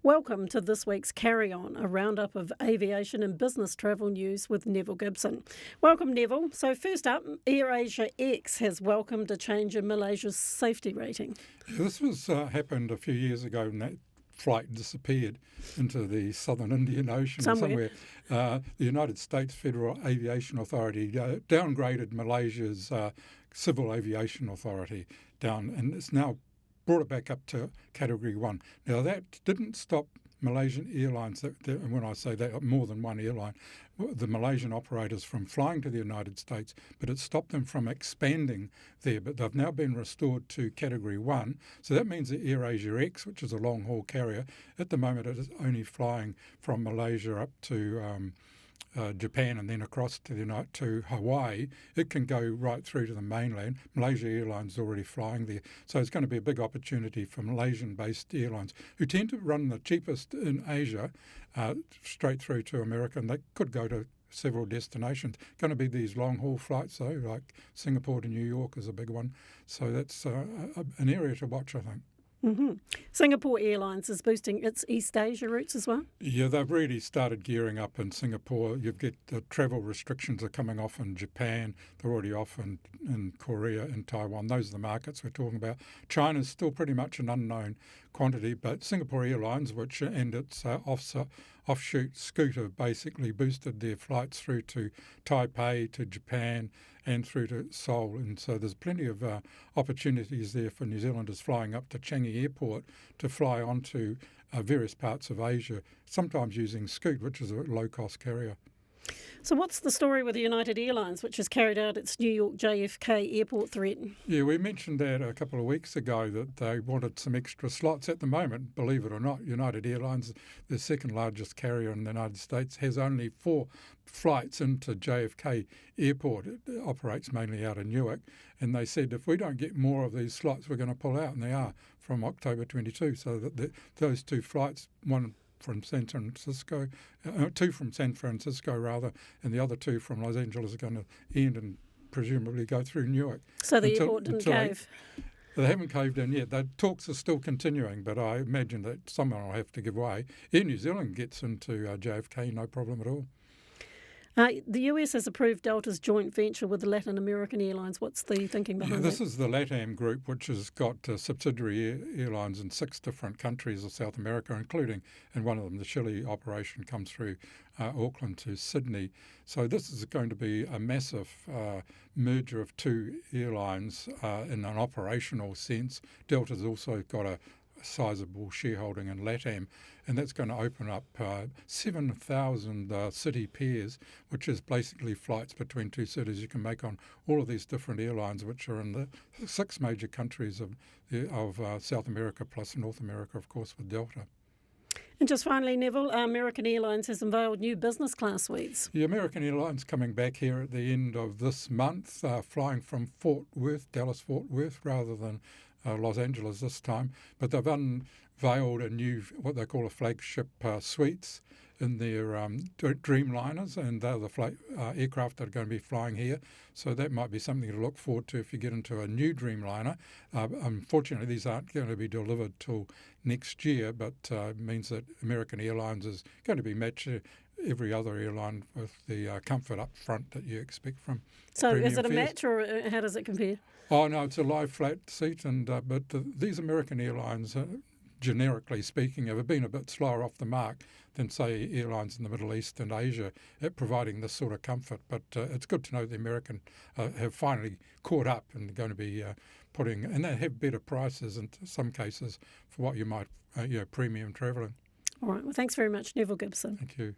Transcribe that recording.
Welcome to this week's Carry On, a roundup of aviation and business travel news with Nevil Gibson. Welcome, Nevil. So first up, AirAsia X has welcomed a change in Malaysia's safety rating. This was happened a few years ago when that flight disappeared into the southern Indian Ocean Somewhere. The United States Federal Aviation Authority downgraded Malaysia's Civil Aviation Authority down, and it's now brought it back up to Category 1. Now, that didn't stop Malaysian Airlines, and when I say that, more than one airline, the Malaysian operators from flying to the United States, but it stopped them from expanding there. But they've now been restored to Category 1. So that means that AirAsia X, which is a long-haul carrier, at the moment it is only flying from Malaysia up to Japan and then across to Hawaii. It can go right through to the mainland. Malaysia Airlines is already flying there. So it's going to be a big opportunity for Malaysian-based airlines who tend to run the cheapest in Asia straight through to America, and they could go to several destinations. Going to be these long-haul flights, though, like Singapore to New York is a big one. So that's an area to watch, I think. Mm-hmm. Singapore Airlines is boosting its East Asia routes as well? Yeah, they've really started gearing up in Singapore. You get the travel restrictions are coming off in Japan. They're already off in Korea and Taiwan. Those are the markets we're talking about. China's still pretty much an unknown quantity, but Singapore Airlines, which and its offshoot Scoot, have basically boosted their flights through to Taipei, to Japan, and through to Seoul. And so there's plenty of opportunities there for New Zealanders flying up to Changi Airport to fly onto various parts of Asia, sometimes using Scoot, which is a low-cost carrier. So what's the story with United Airlines, which has carried out its New York JFK airport threat? Yeah, we mentioned that a couple of weeks ago that they wanted some extra slots. At the moment, believe it or not, United Airlines, the second largest carrier in the United States, has only 4 flights into JFK airport. It operates mainly out of Newark. And they said, if we don't get more of these slots, we're going to pull out. And they are from October 22. So that those 2 flights, one from San Francisco, 2 from San Francisco rather, and the other 2 from Los Angeles are going to end and presumably go through Newark. So the airport didn't cave? They haven't caved in yet. The talks are still continuing, but I imagine that someone will have to give way. Air New Zealand gets into JFK, no problem at all. The US has approved Delta's joint venture with the Latin American airlines. What's the thinking behind that? This is the LATAM group, which has got subsidiary airlines in 6 different countries of South America, including, in one of them, the Chile operation comes through Auckland to Sydney. So this is going to be a massive merger of 2 airlines in an operational sense. Delta's also got a sizable shareholding in LATAM, and that's going to open up 7,000 city pairs, which is basically flights between 2 cities you can make on all of these different airlines, which are in the 6 major countries of South America, plus North America, of course, with Delta. And just finally, Nevil, American Airlines has unveiled new business class suites. The American Airlines coming back here at the end of this month, flying from Dallas-Fort Worth, rather than Los Angeles this time, but they've unveiled a new, what they call a flagship suites in their Dreamliners, and they're the aircraft that are going to be flying here. So that might be something to look forward to if you get into a new Dreamliner. Unfortunately, these aren't going to be delivered till next year, but it means that American Airlines is going to be matching every other airline with the comfort up front that you expect from. So is it a match, or how does it compare? Oh, no, it's a lie flat seat, but these American airlines, generically speaking, have been a bit slower off the mark than, say, airlines in the Middle East and Asia at providing this sort of comfort. But it's good to know the American have finally caught up and going to be and they have better prices in some cases for what you might, premium travelling. All right, well, thanks very much, Nevil Gibson. Thank you.